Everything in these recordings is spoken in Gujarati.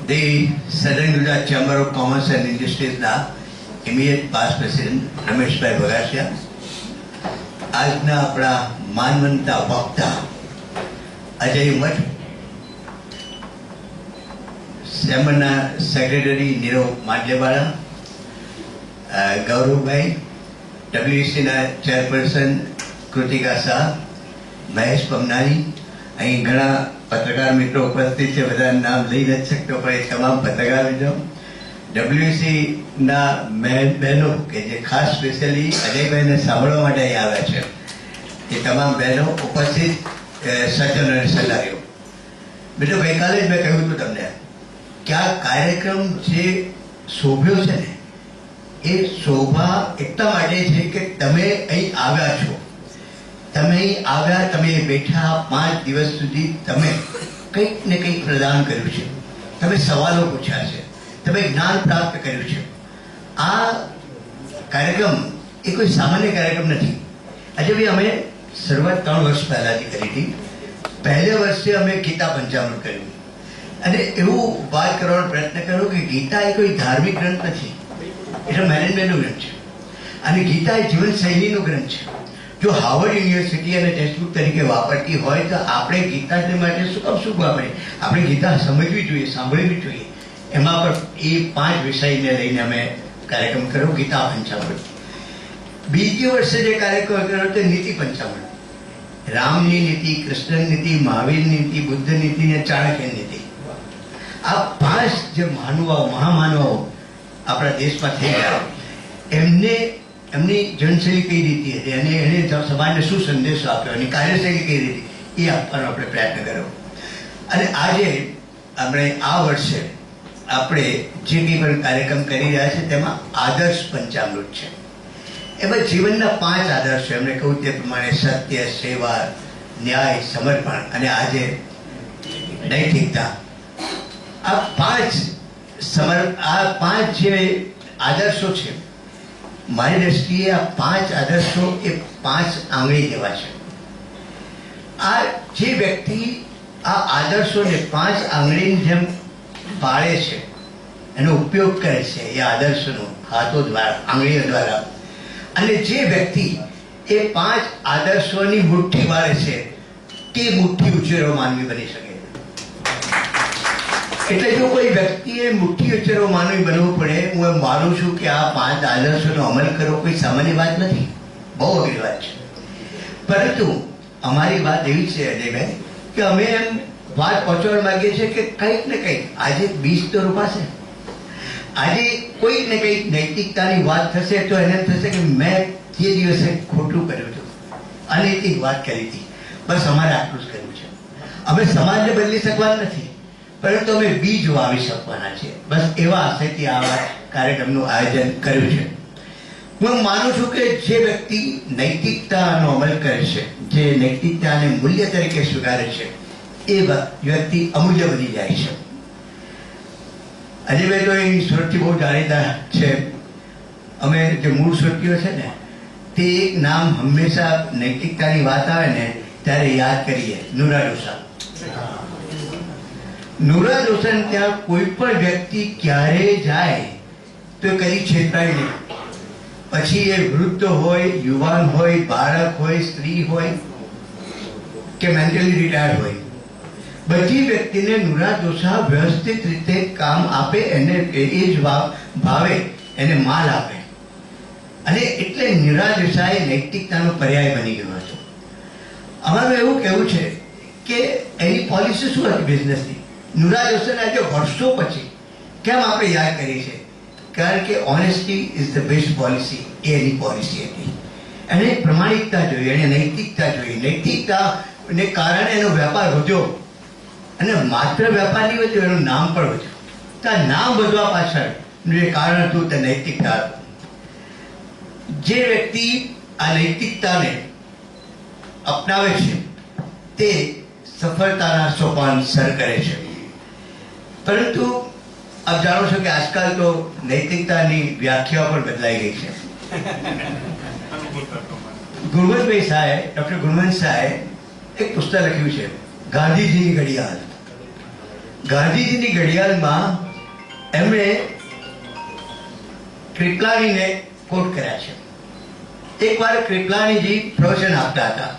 the Southern Gujarat Chamber of Commerce and Industries ના immediate past president રમેશભાઈ બગાસિયા, આજના આપણા માનવંતા વક્તા અજય મઠ, ચેમ્બરના સેક્રેટરી નીરવ માંડલેવાળા, ગૌરવભાઈ, WECના ચેરપર્સન કૃતિકા શાહ, મહેશ પમનારી, અહીં ઘણા પત્રકાર મિત્રો ઉપસ્થિત છે, બધા નામ લઈ નથી શકતો પણ એ તમામ પત્રકાર મિત્રો, WEC ના બહેનો કે જે ખાસ સ્પેશિયલી અજયભાઈને સાંભળવા માટે અહીં આવ્યા છે, એ તમામ બહેનો ઉપસ્થિત, સજ્જનો અને સલાહીઓ. મિત્રો, ગઈકાલે જ મેં કહ્યું હતું તમને કે આ કાર્યક્રમ જે શોભ્યો છે ને, એ શોભા એટલા માટે છે કે તમે અહીં આવ્યા છો, તમે અહીં આવ્યા, તમે બેઠા 5 દિવસ સુધી તમે કંઈક ને કંઈક પ્રદાન કર્યું છે, તમે સવાલો પૂછ્યા છે, તમે જ્ઞાન પ્રાપ્ત કર્યું છે. આ કાર્યક્રમ એ કોઈ સામાન્ય કાર્યક્રમ નથી. આજે ભાઈ અમે શરૂઆત 3 વર્ષ પહેલાંથી કરી હતી. પહેલા વર્ષે અમે ગીતા પંચામૃત કર્યું અને એવું વાત કરવાનો પ્રયત્ન કર્યો કે ગીતા એ કોઈ ધાર્મિક ગ્રંથ નથી, એટલે મેનેજમેન્ટનો ગ્રંથ છે અને ગીતા એ જીવનશૈલીનો ગ્રંથ છે. જો હાર્વર્ડ યુનિવર્સિટી અને ટેક્સ્ટબુક તરીકે વાપરતી હોય તો આપણે ગીતા માટે શું વાપરીએ? આપણે ગીતા સમજવી જોઈએ, સાંભળવી જોઈએ. એમાં પણ એ 5 વિષયને લઈને અમે કાર્યક્રમ કર્યો, ગીતા પંચામૃત. બીજે વર્ષે જે કાર્યક્રમ કર્યો તે નીતિ પંચામૃત, રામની નીતિ, કૃષ્ણ નીતિ, મહાવીરની નીતિ, બુદ્ધ નીતિ અને ચાણક્ય નીતિ. આ 5 જે મહામાનવો આપણા દેશમાં થઈ ગયા, એમની જીવનશૈલી કઈ રીતે હતી અને એને સમાજને શું સંદેશો આપ્યો, એની કાર્યશૈલી કઈ રીતે, એ આપવાનો આપણે પ્રયત્ન કર્યો. અને આજે આપણે આ વર્ષે આપણે જે કંઈ પણ કાર્યક્રમ કરી રહ્યા છે તેમાં આદર્શ પંચામૃત છે. એમાં જીવનના 5 આદર્શો, એમને કહ્યું તે પ્રમાણે સત્ય, સેવા, ન્યાય, સમર્પણ અને આજે નૈતિકતા. આ 5 જે આદર્શો છે, મારી દ્રષ્ટિએ આ 5 આદર્શો એ 5 આંગળી જેવા છે. આ જે વ્યક્તિ આ આદર્શોને 5 આંગળીની જેમ પાળે છે, એનો ઉપયોગ કરે છે એ આદર્શોનો હાથો દ્વારા, આંગળીઓ દ્વારા, અને જે વ્યક્તિ એ 5 આદર્શોની મુઠ્ઠી વાળે છે તે મુઠ્ઠી ઉછેરો માનવી બની શકે. એટલે જો કોઈ વ્યક્તિએ મુઠ્ઠી ઉછેરો માનવી બનવું પડે, હું એમ માનું છું કે આ 5 આદર્શોનો અમલ કરવો કોઈ સામાન્ય વાત નથી, બહુ અઘરી વાત છે. પરંતુ અમારી વાત એવી છે અજયભાઈ કે અમે એમ વાત પહોંચાડવા માંગીએ છીએ કે કંઈક ને કંઈક આજે બીજ તો રોપાશે. આજે કોઈક ને કંઈક નૈતિકતાની વાત થશે તો એને થશે કે મેં તે દિવસે ખોટું કર્યું હતું, અનૈતિક વાત કરી હતી, બસ અમારે આટલું જ કર્યું છે. અમે સમાજને બદલી શકવાના નથી, પરંતુ અમે બીજ વાવી શકવાના છે. બસ એવા આશયથી આ કાર્યક્રમનું આયોજન કર્યું છે. હું માનું છું કે જે વ્યક્તિ નૈતિકતાનો અમલ કરે છે, જે નૈતિકતાને મૂલ્ય તરીકે સ્વીકારે છે, એ વ્યક્તિ અમૂલ્ય બની જાય છે. અજયભાઈ તો એ સુરતથી બહુ જાણીતા છે. અમે જે મૂળ સુરતીઓ છે ને, તે એક નામ હંમેશા નૈતિકતાની વાત આવે ને ત્યારે યાદ કરીએ, નુરા ડોસા. નુરા ડોસા ત્યાં કોઈ પણ વ્યક્તિ ક્યારે જાય તો કદી છેતરાય નહીં. પછી એ વૃદ્ધ હોય, યુવાન હોય, બાળક હોય, સ્ત્રી હોય કે મેન્ટલી રિટાયર્ડ હોય, બધી વ્યક્તિને નુરા ડોસા વ્યવસ્થિત રીતે કામ આપે, એને એ જ ભાવે એને માલ આપે. અને એટલે નુરા ડોસા એ નૈતિકતાનો પર્યાય બની ગયો હતો. અમારું એવું કહેવું છે કે એની પોલિસી શું હતી બિઝનેસની? નુરા ડોસાને આજે વર્ષો પછી કેમ આપણે યાદ કરીએ છીએ? કારણ કે honesty is the best policy, A any policy હતી. એને પ્રમાણિકતા જોઈ, એને નૈતિકતા જોઈ. નૈતિકતાને કારણે એનો વેપાર વધ્યો અને માત્ર વેપાર નહીં વધ્યો, એનું નામ પણ વધ્યું. તો આ નામ વધવા પાછળનું જે કારણ હતું તે નૈતિકતા હતું. જે વ્યક્તિ આ નૈતિકતાને અપનાવે છે તે સફળતાના સોપાન સર કરે છે. પરંતુ આપ જાણો છો કે આજકાલ તો નૈતિકતાની વ્યાખ્યાઓ પણ બદલાઈ ગઈ છે. ગુણવંતભાઈ શાહે, ડૉક્ટર ગુણવંત શાહે એક પુસ્તક લખ્યું છે, ગાંધીજીની ઘડિયાળ. ગાંધીજીની ઘડિયાળમાં એમણે કૃપલાણીને કોટ કર્યા છે. એકવાર કૃપલાણીજી પ્રવચન આપતા હતા.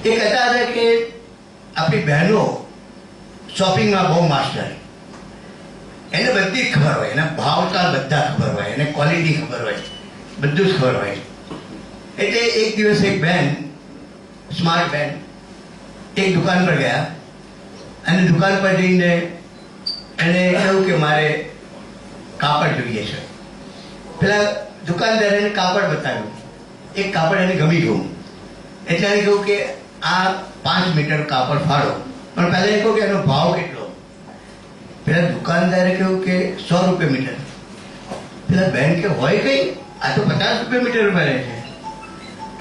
એ કહેતા હતા કે આપણી બહેનો શોપિંગમાં બહુ માસ્ટર, એને બધી ખબર હોય, એના ભાવતાલ બધા ખબર હોય, એને ક્વોલિટી ખબર હોય, બધું જ ખબર હોય. એટલે એક દિવસ એક બહેન, સ્માર્ટ બહેન, એક દુકાન પર ગયા અને દુકાન પર જઈને એને કહ્યું કે મારે કાપડ જોઈએ છે. પેલા દુકાનદારે એને કાપડ બતાવ્યું. એક કાપડ એને ગમી ગયું એટલે એને કહ્યું કે આ 5 મીટર કાપડ ફાળો, પણ પહેલા એ કહ્યું કે એનો ભાવ કેટલો. પેલા દુકાનદારે કહ્યું કે 100 રૂપિયા મીટર. પેલા બેન કે હોય કઈ, આ તો 50 રૂપિયા મીટર મળે છે.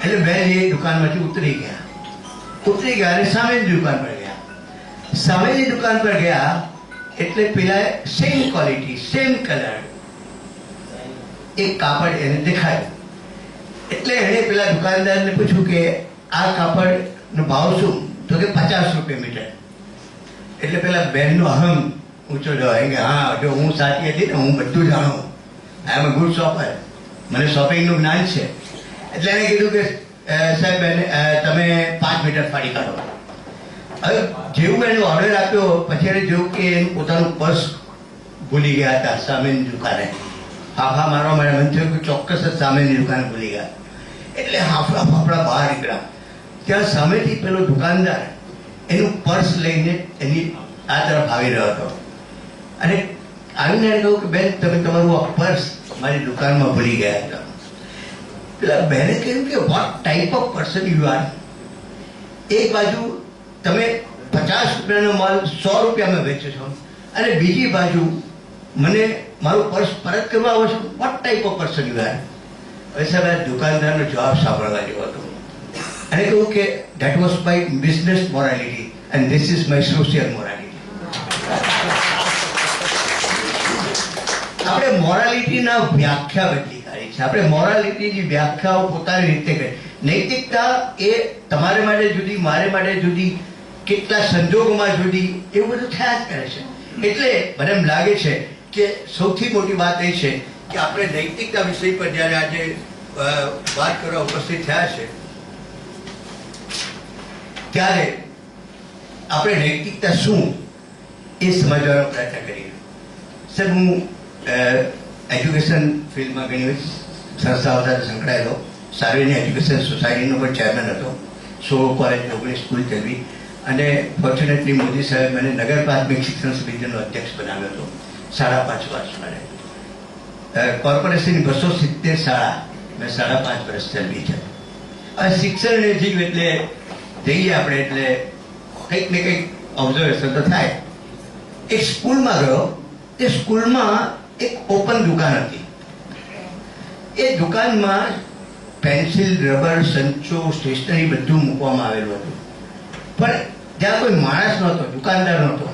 એટલે બેન એ દુકાનમાંથી ઉતરી ગયા અને સામેની દુકાન પર ગયા. સામેની દુકાન પર ગયા એટલે પેલા સેમ ક્વોલિટી, સેમ કલર એક કાપડ એને દેખાયું. એટલે એણે પેલા દુકાનદારને પૂછ્યું કે આ કાપડનો ભાવ શું? તો કે 50 રૂપિયા મીટર. એટલે પેલા બેનનો અહમ ઊંચો જવાય કે હા, જો હું સાચી હતી ને, હું બધું જાણું, આઈ એમ અ ગુડ શોપર, મને શોપિંગનું જ્ઞાન છે. એટલે એણે કીધું કે સાહેબ તમે 5 મીટર ફાડી કાઢો. હવે જેવું એને ઓર્ડર આપ્યો પછી એને જોયું કે એનું પોતાનું પર્સ ભૂલી ગયા હતા સામેની દુકાને. હાફા મારવા માટે મન થયું કે ચોક્કસ જ સામેની દુકાને ભૂલી ગયા. એટલે હાફડા ફાફડા બહાર નીકળ્યા. ત્યાં સામેથી પેલો દુકાનદાર એનું પર્સ લઈને એની આ તરફ આવી રહ્યો હતો અને આવીને એને કહ્યું કે બેન, તમે તમારું આ પર્સ મારી દુકાનમાં ભૂલી ગયા હતા. પેલા બહેને કહ્યું કે what type of person you are. એક બાજુ તમે 50 રૂપિયાનો માલ 100 રૂપિયામાં વેચો છો અને બીજી બાજુ મને મારું પર્સ પરત કરવા આવો છો. What type of person you are. હવે સાહેબ આ દુકાનદારનો જવાબ સાંભળવા જેવો હતો અને કહ્યું કે that was my business morality and this is my social morality. આપણે મોરાલિટીના વ્યાખ્યા બદલી કાઢી છે. આપણે મોરાલિટીની વ્યાખ્યાઓ પોતાની રીતે કરી. નૈતિકતા એ તમારે માટે જુદી, મારે માટે જુદી, કેટલા સંજોગોમાં જુદી, એવું બધું થયા જ કરે છે. એટલે મને એમ લાગે છે કે સૌથી મોટી વાત એ છે કે આપણે નૈતિકતા વિષય પર જ્યારે આજે વાત કરવા ઉપસ્થિત થયા છે ત્યારે આપણે નૈતિકતા શું એ સમજવાનો પ્રયત્ન કરીએ. સર, હું એજ્યુકેશન ફિલ્ડમાં ઘણી સંસ્થાઓ સાથે સંકળાયેલો. સાર્વજનિક એજ્યુકેશન સોસાયટીનો પણ ચેરમેન હતો. 16 કોલેજ 19 સ્કૂલ ચલાવી અને ફોર્ચ્યુનેટલી મોદી સાહેબ મને નગર પ્રાથમિક શિક્ષણ સમિતિનો અધ્યક્ષ બનાવ્યો હતો 5.5 વર્ષ માટે. કોર્પોરેશનની 270 શાળા મેં 5.5 વર્ષ ચલાવી છે. આ શિક્ષણને જીવ એટલે જઈએ આપણે એટલે કંઈક ને કંઈક ઓબ્ઝર્વેશન તો થાય. એક સ્કૂલમાં ગયો. તે સ્કૂલમાં એક ઓપન દુકાન હતી. એ દુકાનમાં પેન્સિલ, રબર, સંચો, સ્ટેશનરી બધું મૂકવામાં આવેલું હતું. પણ ત્યાં કોઈ માણસ નહોતો, દુકાનદાર નહોતો.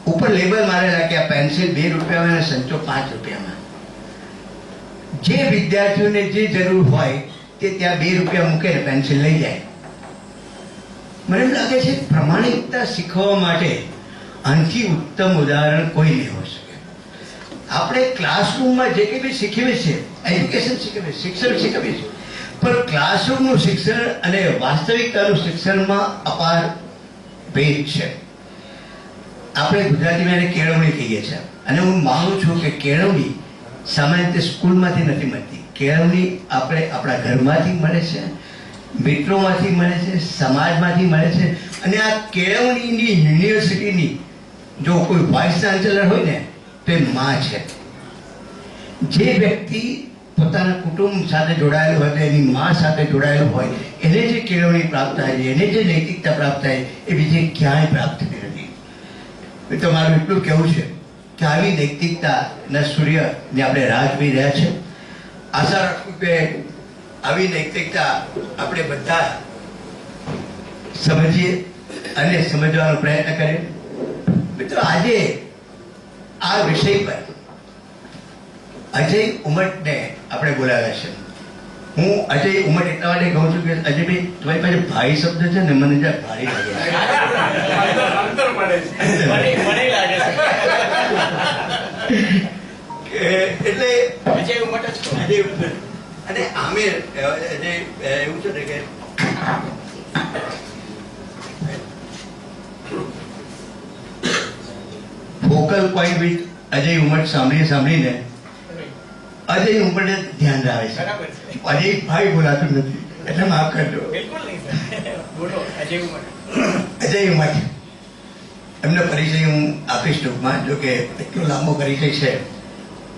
ઉપર લેબલ મારેલા કે આ પેન્સિલ 2 રૂપિયામાં અને સંચો 5 રૂપિયામાં. જે વિદ્યાર્થીઓને જે જરૂર હોય તે ત્યાં 2 રૂપિયા મૂકે ને પેન્સિલ લઈ જાય. મને એમ લાગે છે પ્રમાણિકતા શીખવવા માટે આનાથી ઉત્તમ ઉદાહરણ કોઈ નહીં હોઈ શકે. આપણે ક્લાસરૂમમાં જે કંઈ બી શીખવીએ છીએ, એજ્યુકેશન શીખવીએ, શિક્ષણ શીખવીએ છીએ, પણ ક્લાસરૂમનું શિક્ષણ અને વાસ્તવિકતાનું શિક્ષણમાં અપાર ભેદ છે. આપણે ગુજરાતીમાં એને કેળવણી કહીએ છીએ અને હું માનું છું કે કેળવણી સામાન્ય રીતે સ્કૂલમાંથી નથી મળતી. કેળવણી આપણે આપણા ઘરમાંથી મળે છે, મિત્રોમાંથી મળે છે, સમાજમાંથી મળે છે. અને આ કેળવણીની યુનિવર્સિટીની જો કોઈ વાઇસ ચાન્સેલર હોય ને તો એ માં છે. જે વ્યક્તિ પોતાના કુટુંબ સાથે જોડાયેલો હોય, એની માં સાથે જોડાયેલો હોય, એને જે કેળવણી પ્રાપ્ત થાય છે, એને જે નૈતિકતા પ્રાપ્ત થાય એ બીજે ક્યાંય પ્રાપ્ત થતી નથી. તો મારું એટલું કહેવું છે કે આવી નૈતિકતાના સૂર્યને આપણે રાહ જોઈ રહ્યા છે. આશા રાખું કે આવી નૈતિકતા આપણે બધા સમજીએ અને સમજવાનો પ્રયત્ન કરીએ. મિત્રો, આજે આ વિષય પર અજય ઉમટને આપણે બોલાવ્યા છે. હું અજય ઉમટ એટલા માટે કહું છું કે અજયભાઈ, તમારી પાસે ભાઈ શબ્દ છે ને, મને જ્યાં ભારી લાગે. મને લાગે છે એટલે અજય ઉમટ જ કહો. અજય ઉમટ અને આમિર એવું છે ને કે focal point with Ajay Umat સાંભળીને અજય ઉમટે ધ્યાન આવે છે. બરાબર છે. અજય ભાઈ બોલાતું નથી એટલે માફ કરજો. બિલકુલ નહીં સર. બોલો અજય ઉમટ. અજય ઉમટ એમનો પરિચય હું આપીશ ટૂંકમાં, જો કે એટલો લાંબો પરિચય છે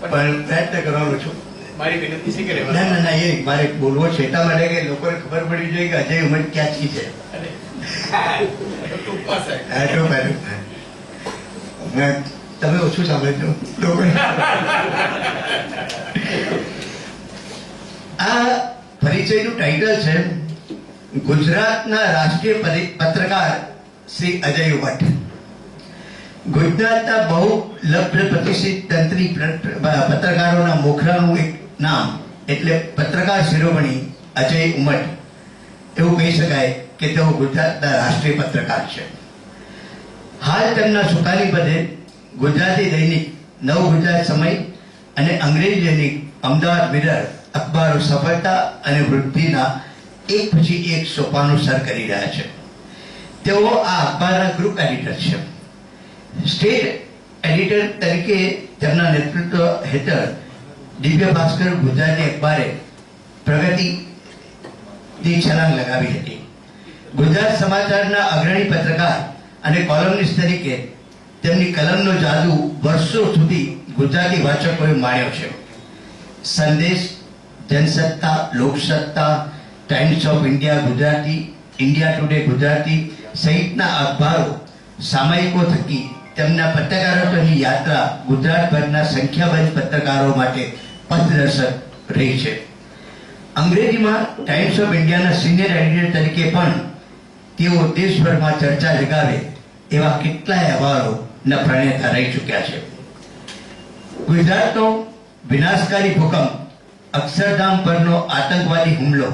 પણ પ્રયત્ન કરવાનો છું. મારી વિનંતી છે કે ના ના ના, એ મારે બોલવો છે એટલા માટે કે લોકોને ખબર પડી જોઈએ કે અજય ઉમટ ક્યાંથી છે. ટૂંકમાં સાહેબ. હા, ટૂંકમાં. તમે ઓછું સાંભળજો લોકોને. આ પરિચયનું ટાઇટલ છે ગુજરાતના રાષ્ટ્રીય પત્રકાર શ્રી અજય ઉમટ. ગુજરાતના બહુ લભ્ય પ્રતિષ્ઠિત તંત્રી પત્રકારોના મોખરાનું એક નામ એટલે પત્રકાર શિરોમણી અજય ઉમટ. એવું કહી શકાય કે તેઓ ગુજરાતના રાષ્ટ્રીય પત્રકાર છે. હાલ તેમના સુકાની પદે ગુજરાતી દૈનિક નવ ગુજરાત સમય અને અંગ્રેજી દૈનિક અમદાવાદ મિરર અખબારો સફળતા અને વૃદ્ધિના એક પછી એક સોપાનું સર કરી રહ્યા છે. તેઓ આ અખબારના ગ્રુપ એડિટર છે. સ્ટેટ એડિટર તરીકે તેમના નેતૃત્વ હેઠળ દિવ્ય ભાસ્કર ગુજરાતી અખબારે પ્રગતિની છલાંગ લગાવી હતી. ગુજરાત સમાચારના અગ્રણી પત્રકાર અને કોલમનિસ્ટ તરીકે તેમની કલમનો જાદુ વર્ષો સુધી ગુજરાતી વાચકોએ માણ્યો છે. Sandesh, Jansatta, Loksatta, Times of India Gujarati, India Today Gujarati સહિતના અખબારો સામયિકો થકી તેમના પત્રકારત્વની યાત્રા ગુજરાતભરના સંખ્યાબંધ પત્રકારો માટે પથદર્શક રહી છે. અંગ્રેજીમાં ટાઈમ્સ ઓફ ઇન્ડિયાના સિનિયર એડિટર તરીકે પણ તેઓ દેશભરમાં ચર્ચા જગાવે એવા કેટલાય અહેવાલોના પ્રણેતા રહી ચૂક્યા છે. ગુજરાતનો વિનાશકારી ભૂકંપ, અક્ષરધામ પરનો આતંકવાદી હુમલો,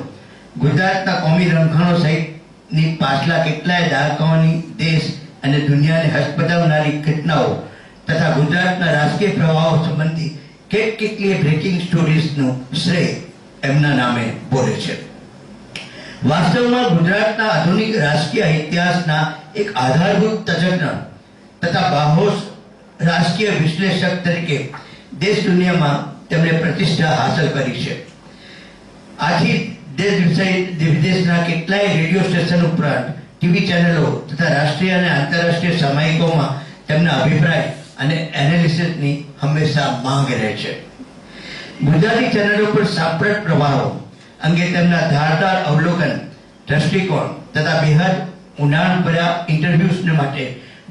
ગુજરાતના કોમી રમખાણો સહિતની પાછલા કેટલાય દાયકાઓની દેશ અને દુનિયાને હચમચાવનારી ઘટનાઓ તથા ગુજરાતના રાજકીય પ્રવાહો સંબંધી કેટલીય બ્રેકિંગ સ્ટોરીઝનું શ્રેય એમના નામે બોલે છે. વાસ્તવમાં ગુજરાતના આધુનિક રાજકીય ઇતિહાસના એક આધારભૂત તજજ્ઞ તથા બાહોશ રાજકીય વિશ્લેષક તરીકે દેશ દુનિયામાં તેમણે પ્રતિષ્ઠા હાંસલ કરી છે. આથી દેશ વિદેશના કેટલાય રેડિયો સ્ટેશન ઉપરાંત ટીવી ચેનલો તથા રાષ્ટ્રીય અને આંતરરાષ્ટ્રીય સામાયિકોમાં તેમના અભિપ્રાય અને એનાલિસિસની હંમેશા માંગ રહે છે. ગુજરાતી ચેનલો પર સાંપ્રત પ્રવાહો અંગે તેમના ધારદાર અવલોકન, દ્રષ્ટિકોણ તથા બેહદ ઊંડાણભર્યા ઇન્ટરવ્યુઝને માટે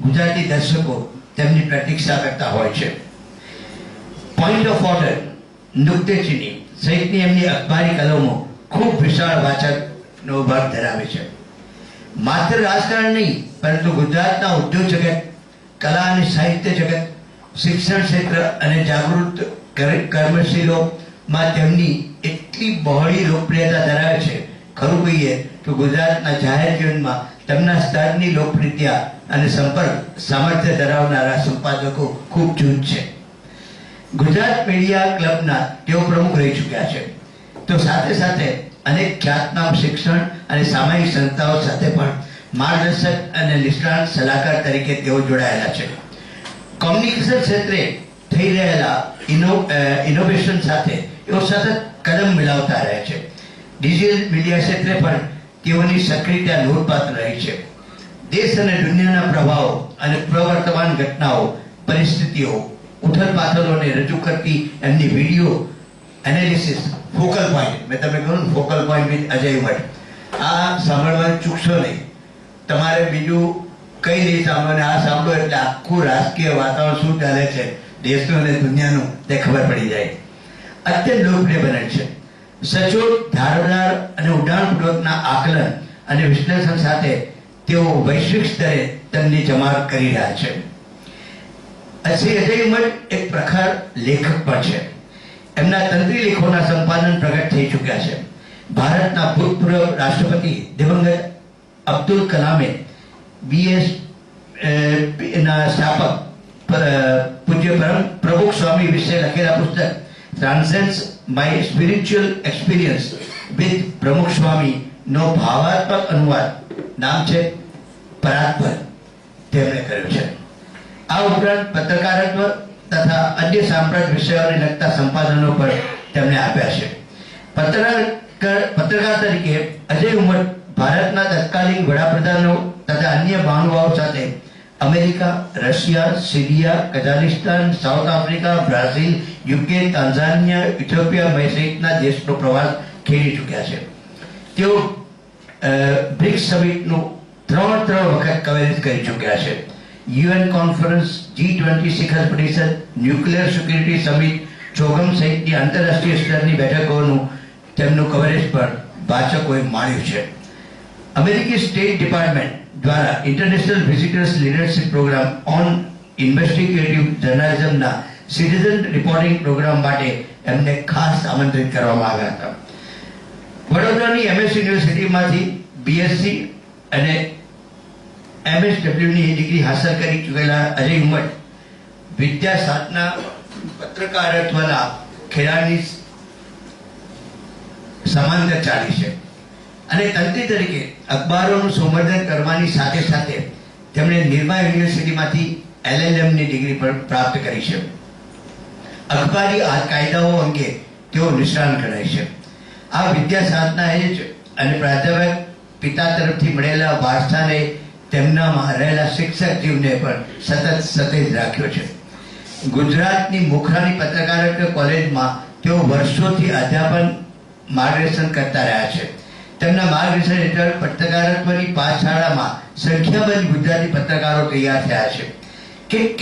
ગુજરાતી દર્શકો તેમની પ્રતીક્ષા કરતા હોય છે. પોઈન્ટ ઓફ ઓર્ડર, નુક્તેચીની સહિતની એમની અખબારી કલમો ખૂબ વિશાળ વાચકનો ભાગ ધરાવે છે. માત્ર રાજકારણ નહીં પરંતુ ગુજરાતના ઉદ્યોગ જગત, કલા અને સાહિત્ય જગત, શિક્ષણ ક્ષેત્ર અને જાગૃત કર્મશીલોમાં તેમની એટલી બહોળી લોકપ્રિયતા ધરાવે છે. ખરું કહીએ તો ગુજરાતના જાહેર જીવનમાં તેમના સ્તરની લોકપ્રિયતા અને સંપર્ક સામર્થ્ય ધરાવનારા સંપાદકો ખૂબ જૂથ છે. ગુજરાત મીડિયા ક્લબના તેઓ પ્રમુખ રહી ચૂક્યા છે. તો સાથે સાથે અનેક ખ્યાતનામ શિક્ષણ અને સામાયિક સંસ્થાઓ સાથે પણ માર્ગદર્શક અને નિષ્ણાત સલાહકાર તરીકે તેઓ જોડાયેલા છે. કોમ્યુનિકેશન ક્ષેત્રે થઈ રહેલા ઇનોવેશન સાથે તેઓ સતત કદમ મિલાવતા રહે છે. ડિજિટલ મીડિયા ક્ષેત્રે પણ તેઓની સક્રિયતા નોંધપાત્ર રહી છે. દેશ અને દુનિયાના પ્રભાવો અને પ્રવર્તમાન ઘટનાઓ, પરિસ્થિતિઓ, ઉથલપાથલોને રજૂ કરતી એમની વિડીયો એનાલિસિસ ફોકલ પોઈન્ટ, મેં તમે કહ્યું focal point with Ajay Umat, આ સાંભળવાનું ચૂકશો નહીં. તમારે બીજું કઈ નહીં સાંભળવાનું, આ સાંભળો એટલે આખું રાજકીય વાતાવરણ શું ચાલે છે દેશનું અને દુનિયાનું તે ખબર પડી જાય. અત્યંત લોકપ્રિય બને છે. સચોટ, ધારદાર અને ઊંડાણપૂર્વકના આકલન અને વિશ્લેષણ સાથે તેઓ વૈશ્વિક સ્તરે તેમની જમાત કરી રહ્યા છે. શ્રી અજય ઉમટ એક પ્રખર લેખક પણ છે. એમના તંત્રી લેખોના સંપાદન પ્રગટ થઈ ચૂક્યા છે. ભારતના ભૂતપૂર્વ રાષ્ટ્રપતિ દિવંગત અબ્દુલ કલામે BS એના સ્થાપક પૂજ્ય પ્રમુખ સ્વામી વિશે લખેલા પુસ્તક ટ્રાન્સેન્ડ્સ માય સ્પિરિચ્યુઅલ એક્સપિરિયન્સ વિથ પ્રમુખ સ્વામી નો ભાવાત્મક અનુવાદ, નામ છે પરાત્પર, તેમણે કર્યો છે. આ ઉપરાંત પત્રકારત્વ તથા અન્ય સાંપ્રત વિષયોને લગતા સંપાદનો પર તેમણે આપ્યા છે. પત્રકાર તરીકે અજય ઉમટ ભારતના તત્કાલીન વડાપ્રધાનો તથા અન્ય મહાનુભાવો સાથે America, Russia, Syria, Kazakhstan, South Africa, Brazil, UK, Tanzania, Ethiopia સહિતના દેશનો પ્રવાસ ખેડી ચૂક્યા છે. તેઓ બ્રિક્સ સમિટનું ત્રણ વખત કવરેજ કરી ચૂક્યા છે. યુએન કોન્ફરન્સ, G20 શિખર પરિષદ, ન્યુક્લિયર સિક્યુરિટી સમિટ, ચોગમ સહિતની આંતરરાષ્ટ્રીય સ્તરની બેઠકોનું તેમનું કવરેજ પણ વાચકોએ માણ્યું છે. અમેરિકી સ્ટેટ ડિપાર્ટમેન્ટ દ્વારા international visitors leadership programme on investigative જર્નાલિઝમના સિટીઝન રિપોર્ટિંગ પ્રોગ્રામ માટે એમને ખાસ આમંત્રિત કરવામાં આવ્યા હતા. વડોદરાની MS યુનિવર્સિટીમાંથી BSc અને MSWની ડિગ્રી હાંસલ કરી ચૂકેલા અજય ઉમટ વિદ્યા સાધના પત્રકારત્વના ખેડાની સમાંતર ચાલી છે અને તંત્રી તરીકે અખબારોનું સંવર્ધન કરવાની સાથે સાથે તેમણે નિરમા યુનિવર્સિટીમાંથી LLMની ડિગ્રી પણ પ્રાપ્ત કરી છે. અખબારી કાયદાઓ અંગે તેઓ નિષ્ણાત ગણાય છે. આ વિદ્યા સાધનાએ જ અને પ્રાધ્યાપક પિતા તરફથી મળેલા વારસાને તેમનામાં રહેલા શિક્ષક જીવને પણ સતત સતેજ રાખ્યો છે. ગુજરાતની મુખરાની પત્રકારત્વ કોલેજમાં તેઓ વર્ષોથી અધ્યાપન માર્ગદર્શન કરતા રહ્યા છે. તેમના માર્ગદર્શન હેઠળ પત્રકારત્વની પાઠશાળામાં સંખ્યાબંધ ગુજરાતી પત્રકારો તૈયાર થયા છે.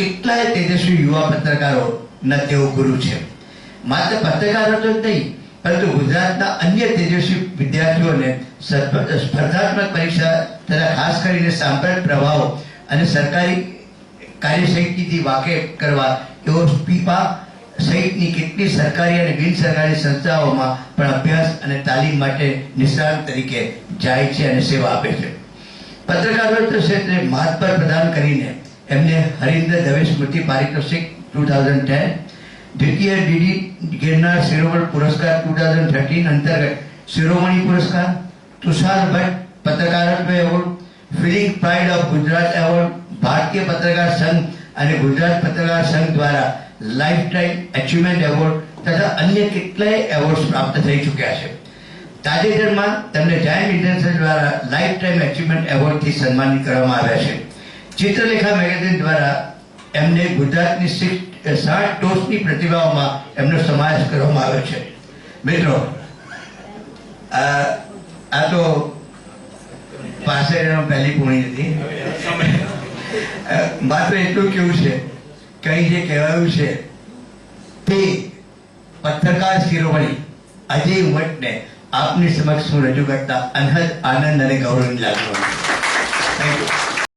કેટલાય તેજસ્વી યુવા પત્રકારોના તેઓ ગુરુ છે. માત્ર પત્રકારત્વ જ નહીં, પરંતુ ગુજરાતના અન્ય તેજસ્વી વિદ્યાર્થીઓને સ્પર્ધાત્મક પરીક્ષા તથા ખાસ કરીને સાંપ્રત પ્રભાવો અને સરકારી કાર્યશૈલીથી વાકેફ કરવા તેઓ સ્પીપા સહિતની કેટલી સરકારી અને બિન સરકારી સંસ્થાઓમાં પણ અભ્યાસ અને તાલીમ માટે નિષ્ણાત તરીકે જાય છે અને સેવા આપે છે. પત્રકારત્વ ક્ષેત્રે મહત્વ પ્રદાન કરીને એમને હરિન્દ્ર દવે સ્મૃતિ પારિતોષિક 2010, દ્વિતીય ડીડી ગિરનાર શિરોમણી પુરસ્કાર 2013 અંતર્ગત શિરોમણી પુરસ્કાર, તુષાર ભટ્ટ પત્રકારત્વ award, feeling pride of Gujarat award, Bharatiya Patrakar સંઘ અને ગુજરાત પત્રકાર સંઘ દ્વારા લાઈફ ટાઈમ અચીવમેન્ટ એવોર્ડ તથા અન્ય કેટલાય એવોર્ડ પ્રાપ્ત થઈ ચૂક્યા છે. તાજેતરમાં તેમને જાયન્ટ ઇન્ટરનેશનલ દ્વારા લાઈફ ટાઈમ અચીવમેન્ટ એવોર્ડથી સન્માનિત કરવામાં આવ્યા છે. ચિત્રલેખા મેગેઝિન દ્વારા એમને ગુજરાતની 60 ટોચની પ્રતિભાઓમાં એમનો સમાવેશ કરવામાં આવ્યો છે. મિત્રો, આ તો પાસે પહેલી પૂર્ણી હતી. માત્ર એટલું કેવું છે કે અહીં જે કહેવાયું છે તે પત્રકાર શિરોમણી અજય ઉમટને આપની સમક્ષ હું રજૂ કરતા અનહદ આનંદ અને ગૌરવની લાગણી. Thank you.